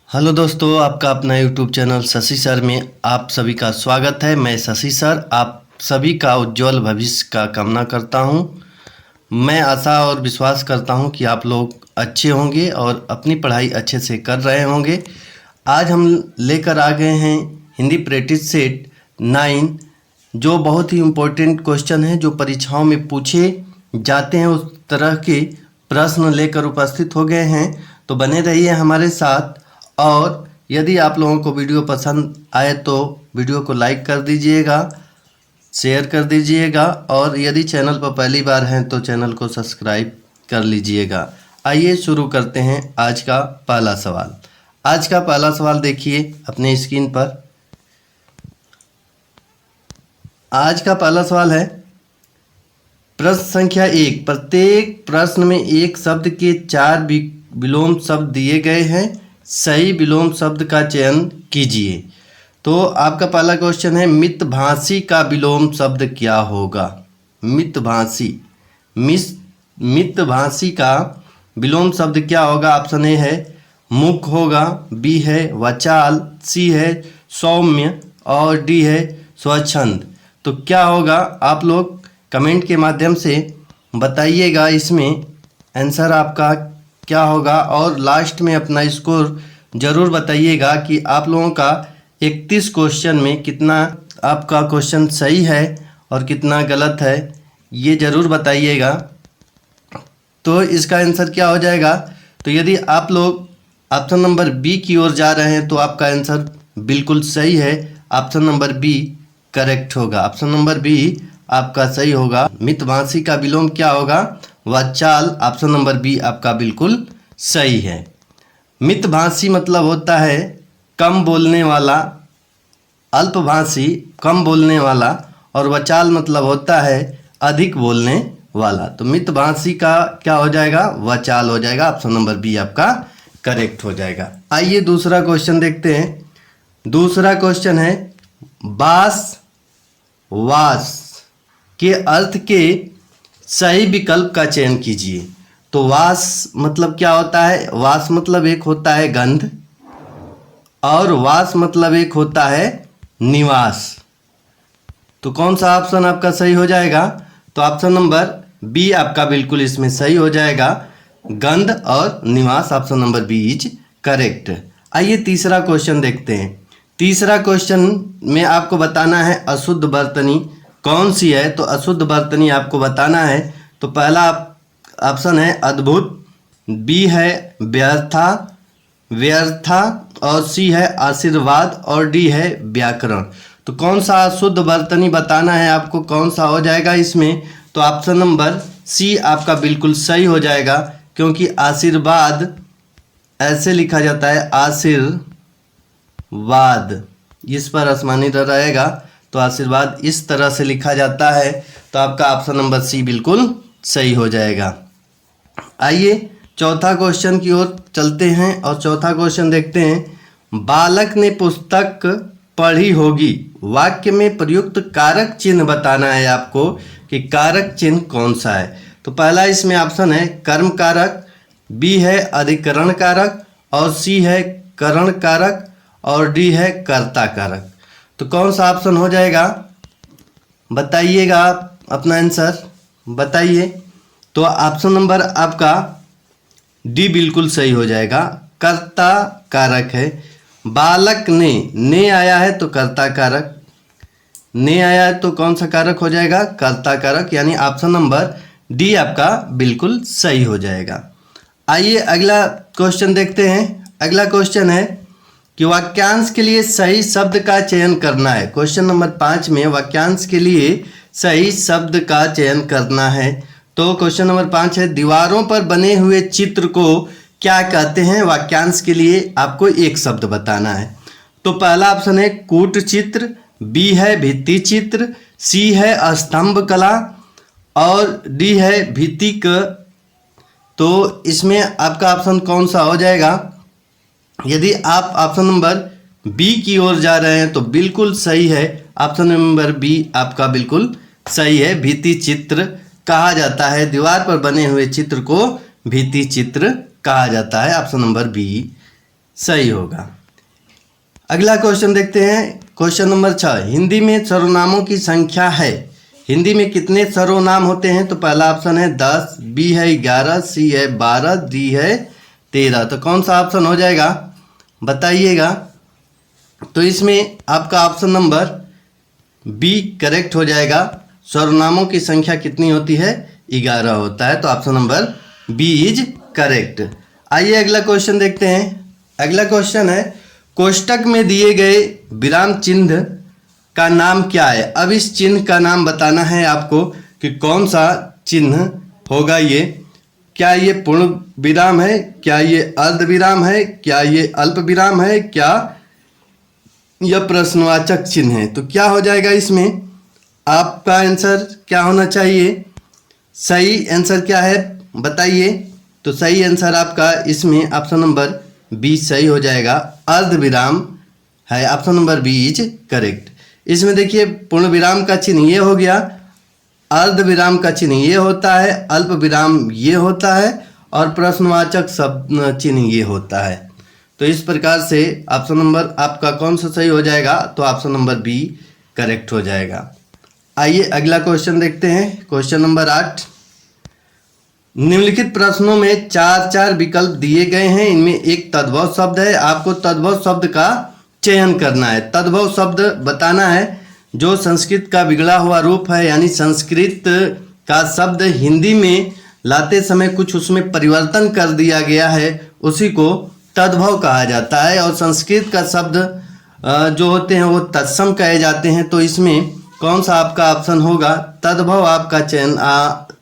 Hello दोस्तों, आपका अपना यूट्यूब चैनल शशि सर में आप सभी का स्वागत है। मैं शशि सर आप सभी का उज्जवल भविष्य का कामना करता हूं। मैं आशा और विश्वास करता हूं कि आप लोग अच्छे होंगे और अपनी पढ़ाई अच्छे से कर रहे होंगे। आज हम लेकर आ गए हैं हिंदी प्रैक्टिस सेट 9, जो बहुत ही इम्पोर्टेंट क्वेश्चन है, जो परीक्षाओं में पूछे जाते हैं। उस तरह के प्रश्न लेकर उपस्थित हो गए हैं, तो बने रहिए हमारे साथ। और यदि आप लोगों को वीडियो पसंद आए तो वीडियो को लाइक कर दीजिएगा, शेयर कर दीजिएगा, और यदि चैनल पर पहली बार हैं तो चैनल को सब्सक्राइब कर लीजिएगा। आइए शुरू करते हैं आज का पहला सवाल। आज का पहला सवाल देखिए अपने स्क्रीन पर। आज का पहला सवाल है प्रश्न संख्या 1। प्रत्येक प्रश्न में एक शब्द के 4 विलोम शब्द दिए गए हैं। सही विलोम शब्द का चयन कीजिए। तो आपका पहला क्वेश्चन है, मितभाषी का विलोम शब्द क्या होगा? मितभाषी मितभाषी का विलोम शब्द क्या होगा? ऑप्शन ए है मुख होगा, बी है वचाल, सी है सौम्य और डी है स्वच्छंद। तो क्या होगा? आप लोग कमेंट के माध्यम से बताइएगा इसमें आंसर आपका क्या होगा, और लास्ट में अपना स्कोर ज़रूर बताइएगा कि आप लोगों का 31 क्वेश्चन में कितना आपका क्वेश्चन सही है और कितना गलत है, ये ज़रूर बताइएगा। तो इसका आंसर क्या हो जाएगा? तो यदि आप लोग ऑप्शन नंबर बी की ओर जा रहे हैं तो आपका आंसर बिल्कुल सही है। ऑप्शन नंबर बी करेक्ट होगा। ऑप्शन नंबर बी आपका सही होगा। मितभाषी का विलोम क्या होगा? वचाल। ऑप्शन नंबर बी आपका बिल्कुल सही है। मितभाषी मतलब होता है कम बोलने वाला, अल्पभाषी कम बोलने वाला, और वचाल मतलब होता है अधिक बोलने वाला। तो मितभाषी का क्या हो जाएगा? वचाल हो जाएगा। ऑप्शन नंबर बी आपका करेक्ट हो जाएगा। आइए दूसरा क्वेश्चन देखते हैं। दूसरा क्वेश्चन है, बास वास के अर्थ के सही विकल्प का चयन कीजिए। तो वास मतलब क्या होता है? वास मतलब एक होता है गंध, और वास मतलब एक होता है निवास। तो कौन सा ऑप्शन आपका सही हो जाएगा? तो ऑप्शन नंबर बी आपका बिल्कुल इसमें सही हो जाएगा। गंध और निवास, option number B is correct. आइए तीसरा क्वेश्चन देखते हैं। तीसरा क्वेश्चन में आपको बताना है अशुद्ध वर्तनी कौन सी है। तो अशुद्ध वर्तनी आपको बताना है। तो पहला ऑप्शन है अद्भुत, बी है व्यर्था, और सी है आशीर्वाद, और डी है व्याकरण। तो कौन सा अशुद्ध वर्तनी बताना है आपको, कौन सा हो जाएगा इसमें? तो ऑप्शन नंबर सी आपका बिल्कुल सही हो जाएगा, क्योंकि आशीर्वाद ऐसे लिखा जाता है, आशीर्वाद इस पर आसमानी रहेगा, तो आशीर्वाद इस तरह से लिखा जाता है। तो आपका ऑप्शन नंबर सी बिल्कुल सही हो जाएगा। आइए चौथा क्वेश्चन की ओर चलते हैं और चौथा क्वेश्चन देखते हैं। बालक ने पुस्तक पढ़ी होगी, वाक्य में प्रयुक्त कारक चिन्ह बताना है आपको कि कारक चिन्ह कौन सा है। तो पहला इसमें ऑप्शन है कर्म कारक, बी है अधिकरण कारक, और सी है करण कारक, और डी है कर्ता कारक। तो कौन सा ऑप्शन हो जाएगा? बताइएगा आप अपना आंसर बताइए। तो ऑप्शन नंबर आपका डी बिल्कुल सही हो जाएगा। कर्ता कारक है। बालक ने आया है तो कर्ता कारक, ने आया है तो कौन सा कारक हो जाएगा? कर्ता कारक, यानी ऑप्शन नंबर डी आपका बिल्कुल सही हो जाएगा। आइए अगला क्वेश्चन देखते हैं। अगला क्वेश्चन है कि वाक्यांश के लिए सही शब्द का चयन करना है। क्वेश्चन नंबर 5 में वाक्यांश के लिए सही शब्द का चयन करना है। तो क्वेश्चन नंबर 5 है, दीवारों पर बने हुए चित्र को क्या कहते हैं? वाक्यांश के लिए आपको एक शब्द बताना है। तो पहला ऑप्शन है कूट चित्र, बी है भित्ति चित्र, सी है स्तंभ कला, और डी है भित्तिक। तो इसमें आपका ऑप्शन कौन सा हो जाएगा? यदि आप ऑप्शन नंबर बी की ओर जा रहे हैं तो बिल्कुल सही है। ऑप्शन नंबर बी आपका बिल्कुल सही है। भित्ति चित्र कहा जाता है, दीवार पर बने हुए चित्र को भित्ति चित्र कहा जाता है। ऑप्शन नंबर बी सही होगा। अगला क्वेश्चन देखते हैं, क्वेश्चन नंबर 6। हिंदी में सर्वनामों की संख्या है। हिंदी में कितने सर्वनाम होते हैं? तो पहला ऑप्शन है 10, बी है 11, सी है 12, डी है 13। तो कौन सा ऑप्शन हो जाएगा बताइएगा। तो इसमें आपका ऑप्शन नंबर बी करेक्ट हो जाएगा। सर्वनामों की संख्या कितनी होती है? 11 होता है। तो option number B is correct. आइए अगला क्वेश्चन देखते हैं। अगला क्वेश्चन है, कोष्टक में दिए गए विराम चिन्ह का नाम क्या है? अब इस चिन्ह का नाम बताना है आपको कि कौन सा चिन्ह होगा ये। क्या ये पूर्ण विराम है, क्या ये अर्ध विराम है, क्या ये अल्प विराम है, क्या यह प्रश्नवाचक चिन्ह है? तो क्या हो जाएगा इसमें? आपका आंसर क्या होना चाहिए? सही आंसर क्या है बताइए। तो सही आंसर आपका इसमें ऑप्शन नंबर बी सही हो जाएगा। अर्ध विराम है, option number B is correct. इसमें देखिए पूर्ण विराम का चिन्ह ये हो गया, अर्ध विराम का चिन्ह ये होता है, अल्प विराम ये होता है और प्रश्नवाचक शब्द चिन्ह ये होता है। तो इस प्रकार से ऑप्शन नंबर आपका कौन सा सही हो जाएगा? तो ऑप्शन नंबर बी करेक्ट हो जाएगा। आइए अगला क्वेश्चन देखते हैं, क्वेश्चन नंबर 8। निम्नलिखित प्रश्नों में 4 विकल्प दिए गए हैं। इनमें एक तद्भव शब्द है। आपको तद्भव शब्द का चयन करना है। तद्भव शब्द बताना है जो संस्कृत का बिगड़ा हुआ रूप है, यानी संस्कृत का शब्द हिंदी में लाते समय कुछ उसमें परिवर्तन कर दिया गया है, उसी को तद्भव कहा जाता है। और संस्कृत का शब्द जो होते हैं वो तत्सम कहे जाते हैं। तो इसमें कौन सा आपका ऑप्शन होगा? तद्भव आपका चयन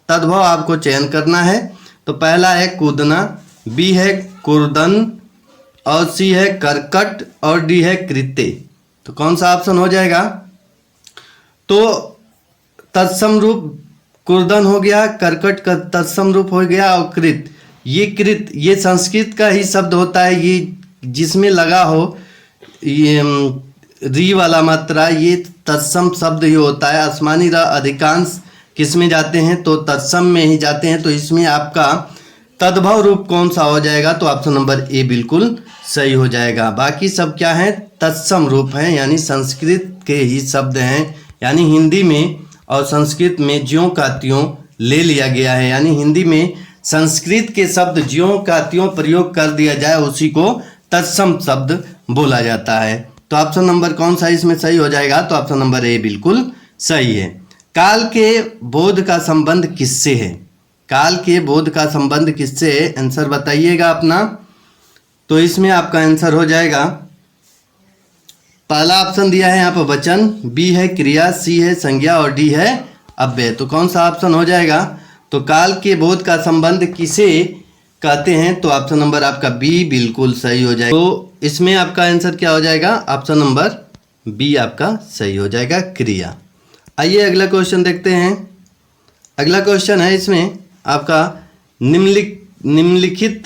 तद्भव आपको चयन करना है। तो पहला है कूदना, बी है कुर्दन और सी है करकट और डी है कृत्य। तो कौन सा ऑप्शन हो जाएगा? तो तत्सम रूप कुर्दन हो गया, करकट का तत्सम रूप हो गया और कृत ये संस्कृत का ही शब्द होता है। ये जिसमें लगा हो ये री वाला मात्रा, ये तत्सम शब्द ही होता है। आसमानी रा अधिकांश किस में जाते हैं? तो तत्सम में ही जाते हैं। तो इसमें आपका तद्भव रूप कौन सा हो जाएगा? तो ऑप्शन नंबर ए बिल्कुल सही हो जाएगा। बाकी सब क्या है? तत्सम रूप हैं, यानी संस्कृत के ही शब्द हैं। यानी हिंदी में और संस्कृत में ज्यों का त्यों ले लिया गया है। यानी हिंदी में संस्कृत के शब्द ज्यों का त्यों प्रयोग कर दिया जाए, उसी को तत्सम शब्द बोला जाता है। तो ऑप्शन नंबर कौन सा इसमें सही हो जाएगा? तो ऑप्शन नंबर ए बिल्कुल सही है। काल के बोध का संबंध किससे है? काल के बोध का संबंध किससे है? आंसर बताइएगा अपना। तो इसमें आपका आंसर हो जाएगा, पहला ऑप्शन दिया है यहाँ पर वचन, बी है क्रिया, सी है संज्ञा और डी है अव्यय। तो कौन सा ऑप्शन हो जाएगा? तो काल के बोध का संबंध किसे कहते हैं? तो ऑप्शन नंबर आपका बी बिल्कुल सही हो जाएगा। तो इसमें आपका आंसर क्या हो जाएगा? ऑप्शन नंबर बी आपका सही हो जाएगा, क्रिया। आइए अगला क्वेश्चन देखते हैं। अगला क्वेश्चन है इसमें आपका निम्नलिखित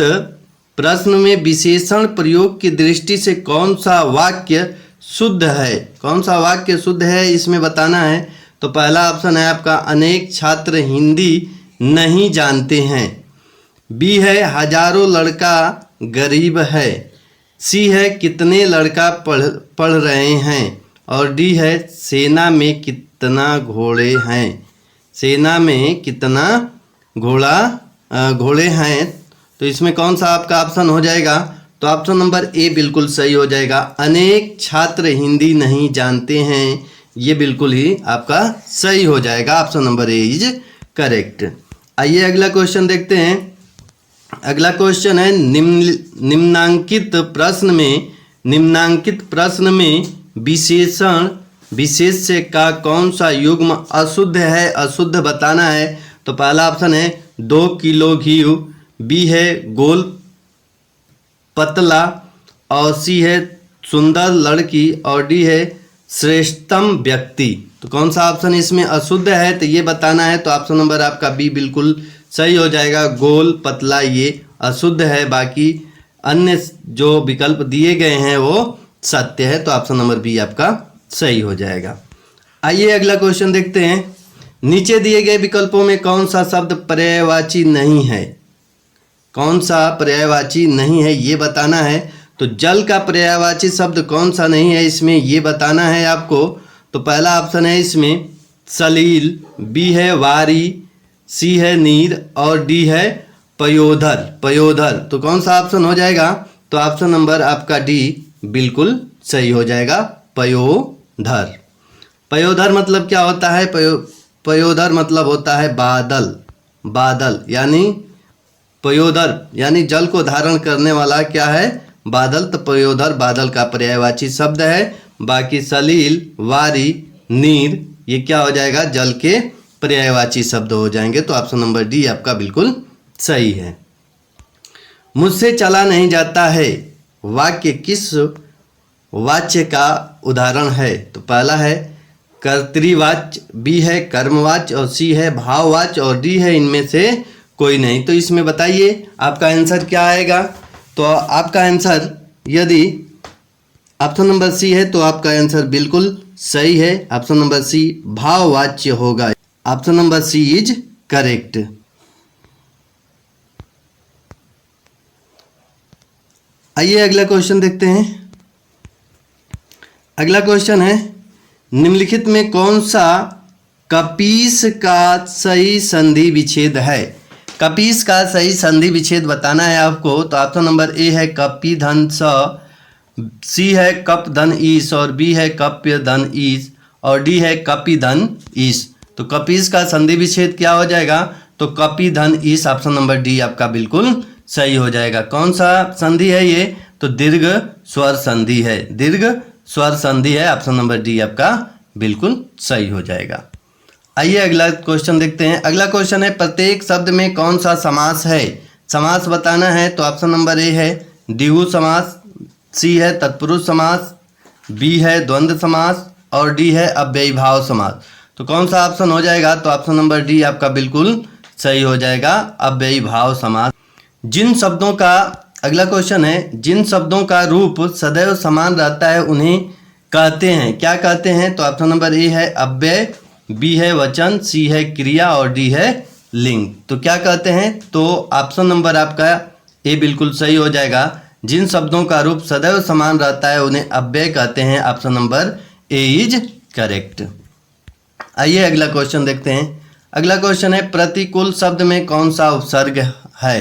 प्रश्न में विशेषण प्रयोग की दृष्टि से कौन सा वाक्य शुद्ध है? कौन सा वाक्य शुद्ध है इसमें बताना है। तो पहला ऑप्शन है आपका, अनेक छात्र हिंदी नहीं जानते हैं। बी है हजारों लड़का गरीब है। सी है कितने लड़का पढ़ रहे हैं। और डी है सेना में कितना घोड़े हैं। सेना में कितना घोड़े हैं। तो इसमें कौन सा आपका ऑप्शन हो जाएगा? तो ऑप्शन नंबर ए बिल्कुल सही हो जाएगा। अनेक छात्र हिंदी नहीं जानते हैं, ये बिल्कुल ही आपका सही हो जाएगा। Option number A is correct. आइए अगला क्वेश्चन देखते हैं। अगला क्वेश्चन है, निम्नांकित प्रश्न में विशेषण विशेष्य का कौन सा युग्म अशुद्ध है? अशुद्ध बताना है। तो पहला ऑप्शन है 2 किलो घी, बी है गोल पतला और सी है सुंदर लड़की और डी है श्रेष्ठतम व्यक्ति। तो कौन सा ऑप्शन इसमें अशुद्ध है तो ये बताना है। तो ऑप्शन नंबर आपका बी बिल्कुल सही हो जाएगा। गोल पतला ये अशुद्ध है, बाकी अन्य जो विकल्प दिए गए हैं वो सत्य है। तो ऑप्शन नंबर बी आपका सही हो जाएगा। आइए अगला क्वेश्चन देखते हैं। नीचे दिए गए विकल्पों में कौन सा शब्द पर्यायवाची नहीं है? कौन सा पर्यायवाची नहीं है ये बताना है। तो जल का पर्यायवाची शब्द कौन सा नहीं है इसमें, ये बताना है आपको। तो पहला ऑप्शन है इसमें सलील, बी है वारी, सी है नीर और डी है पयोधर। पयोधर तो कौन सा ऑप्शन हो जाएगा, तो ऑप्शन नंबर आपका डी बिल्कुल सही हो जाएगा, पयोधर। पयोधर मतलब क्या होता है, पयोधर मतलब होता है बादल। बादल यानी पयोधर यानी जल को धारण करने वाला क्या है, बादल। तो पयोधर बादल का पर्यायवाची शब्द है। बाकी सलील, वारी, नीर ये क्या हो जाएगा, जल के पर्यायवाची शब्द हो जाएंगे। तो ऑप्शन नंबर डी आपका बिल्कुल सही है। मुझसे चला नहीं जाता है वाक्य किस वाच्य का उदाहरण है, तो पहला है कर्तृवाच्य, बी है कर्मवाच्य और सी है भाववाच्य और डी है इनमें से कोई नहीं। तो इसमें बताइए आपका आंसर क्या आएगा। तो आपका आंसर यदि ऑप्शन नंबर सी है तो आपका आंसर बिल्कुल सही है। ऑप्शन नंबर सी भाववाच्य होगा। Option number C is correct. आइए अगला क्वेश्चन देखते हैं। अगला क्वेश्चन है निम्नलिखित में कौन सा कपीस का सही संधि विच्छेद है। कपीस का सही संधि विच्छेद बताना है आपको। तो ऑप्शन नंबर ए है कपी धन स, सी है कप धन ईस और बी है कप्य धन ईस और डी है कपी धन ईस। तो कपीस का संधि विच्छेद क्या हो जाएगा, तो कपी धन ईस। ऑप्शन नंबर डी आपका बिल्कुल सही हो जाएगा। कौन सा संधि है ये, तो दीर्घ स्वर संधि है। दीर्घ स्वर संधि है। ऑप्शन नंबर डी आपका बिल्कुल सही हो जाएगा। आइए अगला क्वेश्चन देखते हैं। अगला क्वेश्चन है प्रत्येक शब्द में कौन सा समास है। समास बताना है। तो ऑप्शन नंबर ए है द्विगु समास, सी है तत्पुरुष समास, बी है द्वंद्व समास और डी है अव्ययीभाव समास। तो कौन सा ऑप्शन हो जाएगा, तो ऑप्शन नंबर डी आपका बिल्कुल सही हो जाएगा, अव्ययीभाव समास। जिन शब्दों का, अगला क्वेश्चन है जिन शब्दों का रूप सदैव समान रहता है उन्हें कहते हैं, क्या कहते हैं। तो ऑप्शन नंबर ए है अव्यय, बी है वचन, सी है क्रिया और डी है लिंग। तो क्या कहते हैं, तो ऑप्शन नंबर आपका ए बिल्कुल सही हो जाएगा। जिन शब्दों का रूप सदैव समान रहता है उन्हें अव्यय कहते हैं। Option number A is correct. आइए अगला क्वेश्चन देखते हैं। अगला क्वेश्चन है प्रतिकूल शब्द में कौन सा उपसर्ग है।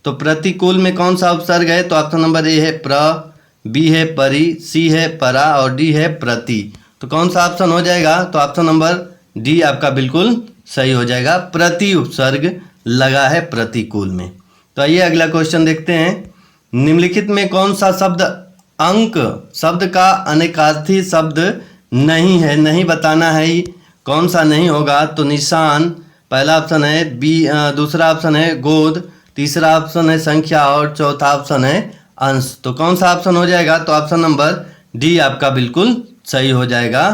तो प्रतिकूल में कौन सा उपसर्ग है, तो ऑप्शन नंबर ए है प्र, बी है परि, सी है परा और डी है प्रति। तो कौन सा ऑप्शन हो जाएगा, तो ऑप्शन नंबर डी आपका बिल्कुल सही हो जाएगा, प्रति उपसर्ग लगा है प्रतिकूल में। तो आइए अगला क्वेश्चन देखते हैं। निम्नलिखित में कौन सा शब्द अंक शब्द का अनेकार्थी शब्द नहीं है, नहीं बताना है कौन सा नहीं होगा। तो निशान पहला ऑप्शन है, बी दूसरा ऑप्शन है गोद, तीसरा ऑप्शन है संख्या और चौथा ऑप्शन है अंश। तो कौन सा ऑप्शन हो जाएगा, तो ऑप्शन नंबर डी आपका बिल्कुल सही हो जाएगा,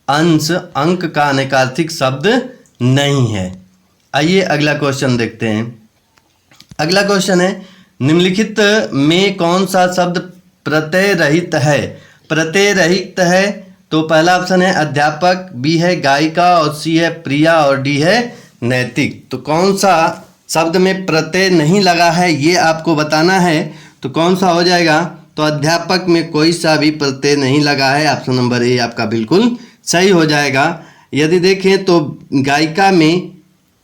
अंश अंक का अनेकार्थिक शब्द नहीं है। आइए अगला क्वेश्चन देखते हैं। अगला क्वेश्चन है निम्नलिखित में कौन सा शब्द प्रत्यय रहित है। प्रत्यय रहित है तो पहला ऑप्शन है अध्यापक, बी है गायिका और सी है प्रिया और डी है नैतिक। तो कौन सा शब्द में प्रत्यय नहीं लगा है ये आपको बताना है। तो कौन सा हो जाएगा, तो अध्यापक में कोई सा भी प्रत्यय नहीं लगा है। ऑप्शन नंबर ए आपका बिल्कुल सही हो जाएगा। यदि देखें तो गायिका में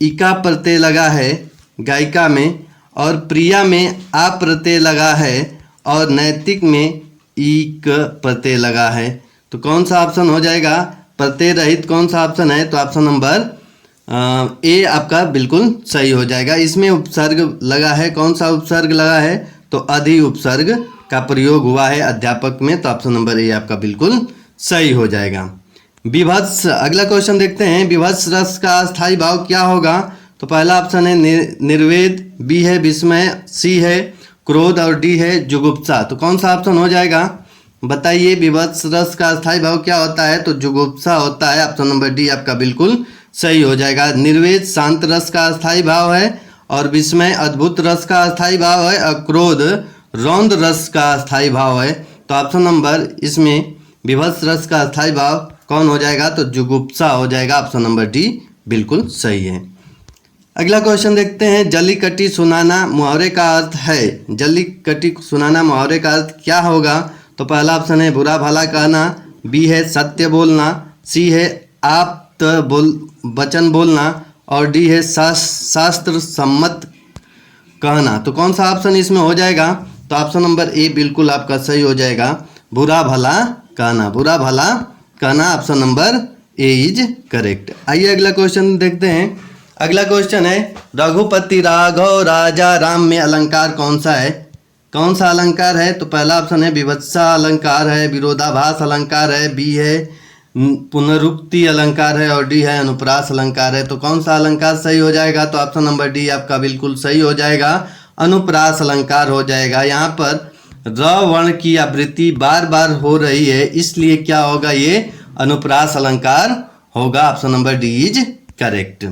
इका प्रत्यय लगा है गायिका में, और प्रिया में आ प्रत्यय लगा है और नैतिक में ईक प्रत्यय लगा है। तो कौन सा ऑप्शन हो जाएगा, प्रत्यय रहित कौन सा ऑप्शन है, तो ऑप्शन नंबर ए आपका बिल्कुल सही हो जाएगा। इसमें उपसर्ग लगा है, कौन सा उपसर्ग लगा है, तो अधि उपसर्ग का प्रयोग हुआ है अध्यापक में। तो ऑप्शन नंबर ए आपका बिल्कुल सही हो जाएगा। विभत्स, अगला क्वेश्चन देखते हैं। विभत्स रस का स्थायी भाव क्या होगा। तो पहला ऑप्शन है निर्वेद, बी है विस्मय, सी है क्रोध और डी है जुगुप्सा। तो कौन सा ऑप्शन हो जाएगा, बताइए। विभत्स रस का स्थायी भाव क्या होता है, तो जुगुप्सा होता है। ऑप्शन नंबर डी आपका बिल्कुल सही हो जाएगा। निर्वेद शांत रस का स्थायी भाव है और विस्मय अद्भुत रस का स्थायी भाव है और क्रोध रौद्र रस का स्थायी भाव है। तो ऑप्शन नंबर इसमें विभत्स रस का स्थायी भाव कौन हो जाएगा, तो जुगुप्सा हो जाएगा। ऑप्शन नंबर डी बिल्कुल सही है। अगला क्वेश्चन देखते हैं, जल्लीकट्टी सुनाना मुहावरे का अर्थ है। जल्लीकट्टी सुनाना मुहावरे का अर्थ क्या होगा? तो पहला ऑप्शन है बुरा भला कहना, बी है सत्य बोलना, सी है आप्त वचन बोलना और डी है शास्त्र सम्मत कहना। तो कौन सा ऑप्शन इसमें हो जाएगा? तो ऑप्शन नंबर ए बिल्कुल आपका सही हो जाएगा, बुरा भला कहना। बुरा भला कहना option number A is correct. आइए अगला क्वेश्चन देखते हैं। अगला क्वेश्चन है, रघुपति राघव राजा राम में अलंकार कौन सा है? कौन सा अलंकार है? तो पहला ऑप्शन है विवत्सा अलंकार है, विरोधाभास अलंकार है, बी है पुनरुक्ति अलंकार है और डी है अनुप्रास अलंकार है। तो कौन सा अलंकार सही हो जाएगा? तो ऑप्शन नंबर डी आपका बिल्कुल सही हो जाएगा, अनुप्रास अलंकार हो जाएगा। यहाँ पर र वर्ण की आवृत्ति बार बार हो रही है, इसलिए क्या होगा? ये अनुप्रास अलंकार होगा। Option number D is correct.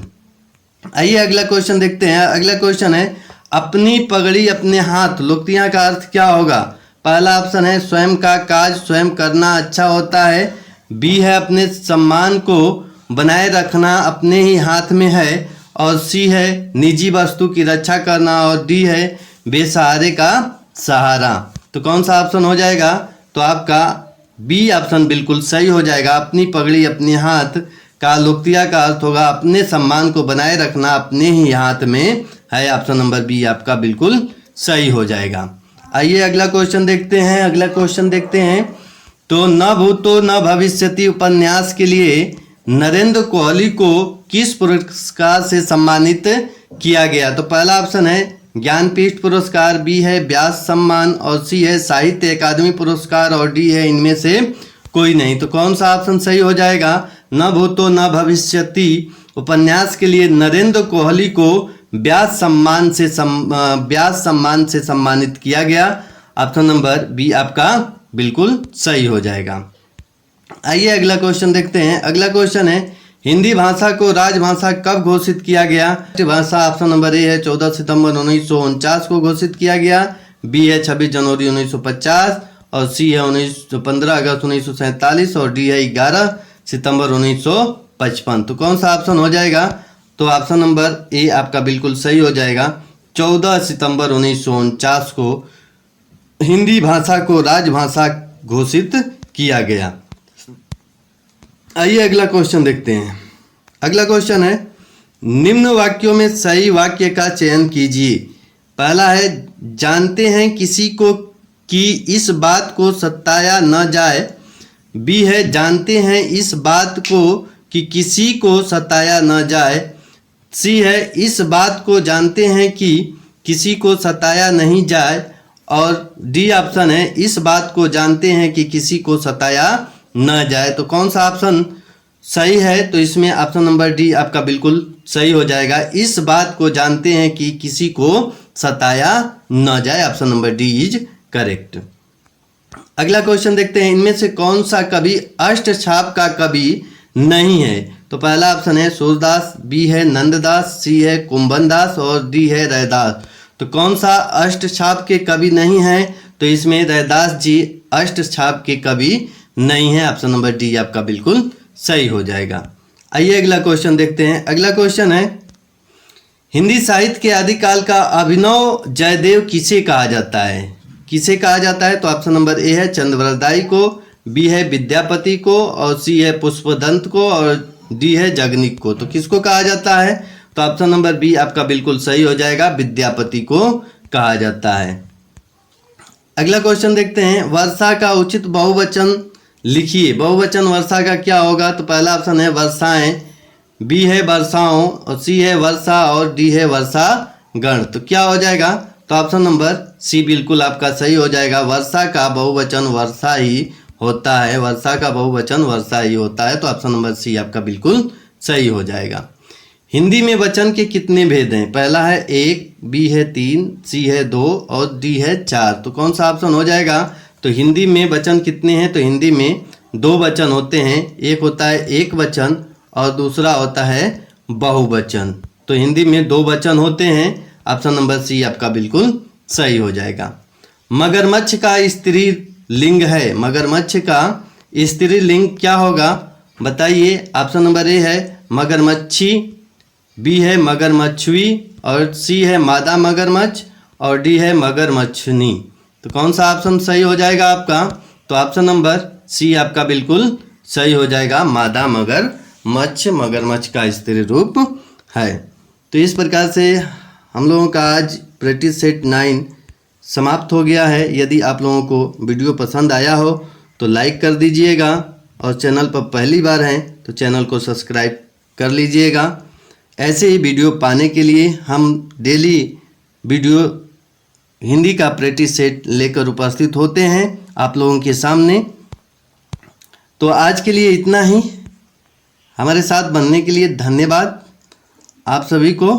आइए अगला क्वेश्चन देखते हैं। अगला क्वेश्चन है, अपनी पगड़ी अपने हाथ लोकोक्तियां का अर्थ क्या होगा? पहला ऑप्शन है स्वयं का काज स्वयं करना अच्छा होता है, बी है अपने सम्मान को बनाए रखना अपने ही हाथ में है और सी है निजी वस्तु की रक्षा करना और डी है बेसहारे का सहारा। तो कौन सा ऑप्शन हो जाएगा? तो आपका बी ऑप्शन बिल्कुल सही हो जाएगा। अपनी पगड़ी अपने हाथ का लोकोक्तिया का अर्थ होगा अपने सम्मान को बनाए रखना अपने ही हाथ में है। ऑप्शन नंबर बी आपका बिल्कुल सही हो जाएगा। आइए अगला क्वेश्चन देखते हैं। अगला क्वेश्चन देखते हैं, तो न भूतो न भविष्यति उपन्यास के लिए नरेंद्र कोहली को किस पुरस्कार से सम्मानित किया गया? तो पहला ऑप्शन है ज्ञानपीठ पुरस्कार, बी है व्यास सम्मान और सी है साहित्य अकादमी पुरस्कार और डी है इनमें से कोई नहीं। तो कौन सा ऑप्शन सही हो जाएगा? न भूतो न भविष्यति उपन्यास के लिए नरेंद्र कोहली को व्यास सम्मान से सम्मानित किया गया। ऑप्शन नंबर बी आपका बिल्कुल सही हो जाएगा। आइए अगला क्वेश्चन देखते हैं। अगला क्वेश्चन है, हिंदी भाषा को राजभाषा कब घोषित किया गया? भाषा ऑप्शन नंबर ए है 14 सितंबर 1949 को घोषित किया गया, बी है 26 जनवरी 1950 और सी है 15 अगस्त 1947 और डी है 11 सितंबर 1955। तो कौन सा ऑप्शन हो जाएगा? तो ऑप्शन नंबर ए आपका बिल्कुल सही हो जाएगा, 14 सितंबर 1949 को हिंदी भाषा को राजभाषा घोषित किया गया। आइए अगला क्वेश्चन देखते हैं। अगला क्वेश्चन है, निम्न वाक्यों में सही वाक्य का चयन कीजिए। पहला है जानते हैं किसी को कि इस बात को सताया न जाए, बी है जानते हैं इस बात को कि किसी को सताया न जाए, सी है इस बात को जानते हैं कि किसी को सताया नहीं जाए और डी ऑप्शन है इस बात को जानते हैं कि किसी को सताया न जाए। तो कौन सा ऑप्शन सही है? तो इसमें ऑप्शन नंबर डी आपका बिल्कुल सही हो जाएगा, इस बात को जानते हैं कि किसी को सताया न जाए। Option number D is correct. अगला क्वेश्चन देखते हैं, इनमें से कौन सा कवि अष्टछाप का कवि नहीं है? तो पहला ऑप्शन है सूरदास, बी है नंददास, सी है कुंभनदास और डी है रैदास। तो कौन सा अष्टछाप के कवि नहीं है? तो इसमें रैदास जी अष्टछाप के कवि नहीं है। ऑप्शन नंबर डी आपका बिल्कुल सही हो जाएगा। आइए अगला क्वेश्चन देखते हैं। अगला क्वेश्चन है, हिंदी साहित्य के आदिकाल का अभिनव जयदेव किसे कहा जाता है? किसे कहा जाता है? तो ऑप्शन नंबर ए है चंद्रवरदाई को, बी है विद्यापति को और सी है पुष्पदंत को और डी है जगनिक को। तो किसको कहा जाता है? तो ऑप्शन नंबर बी आपका बिल्कुल सही हो जाएगा, विद्यापति को कहा जाता है। अगला क्वेश्चन देखते हैं, वर्षा का उचित बहुवचन लिखिए। बहुवचन वर्षा का क्या होगा? तो पहला ऑप्शन है वर्षाएं, बी है वर्षाओं और सी है वर्षा और डी है वर्षा गण। तो क्या हो जाएगा? तो ऑप्शन नंबर सी बिल्कुल आपका सही हो जाएगा, वर्षा का बहुवचन वर्षा ही होता है। वर्षा का बहुवचन वर्षा ही होता है। तो ऑप्शन नंबर सी आपका बिल्कुल सही हो जाएगा। हिंदी में वचन के कितने भेद हैं? पहला है 1, बी है 3, सी है 2 और डी है 4। तो कौन सा ऑप्शन हो जाएगा? तो हिंदी में वचन कितने हैं? तो हिंदी में 2 वचन होते हैं, एक होता है एक वचन और दूसरा होता है बहुवचन। तो हिंदी में 2 वचन होते हैं। ऑप्शन नंबर सी आपका बिल्कुल सही हो जाएगा। मगरमच्छ का स्त्री लिंग है, मगरमच्छ का स्त्री लिंग क्या होगा? बताइए। ऑप्शन नंबर ए है मगरमच्छी, बी है मगरमच्छवी और सी है मादा मगरमच्छ और डी है मगरमच्छनी। तो कौन सा ऑप्शन सही हो जाएगा आपका? तो ऑप्शन नंबर सी आपका बिल्कुल सही हो जाएगा, मादा मगरमच्छ मगरमच्छ का स्त्री रूप है। तो इस प्रकार से हम लोगों का आज प्रैक्टिस सेट 9 समाप्त हो गया है। यदि आप लोगों को वीडियो पसंद आया हो तो लाइक कर दीजिएगा और चैनल पर पहली बार हैं तो चैनल को सब्सक्राइब कर लीजिएगा। ऐसे ही वीडियो पाने के लिए हम डेली वीडियो हिंदी का प्रैक्टिस सेट लेकर उपस्थित होते हैं आप लोगों के सामने। तो आज के लिए इतना ही। हमारे साथ बनने के लिए धन्यवाद। आप सभी को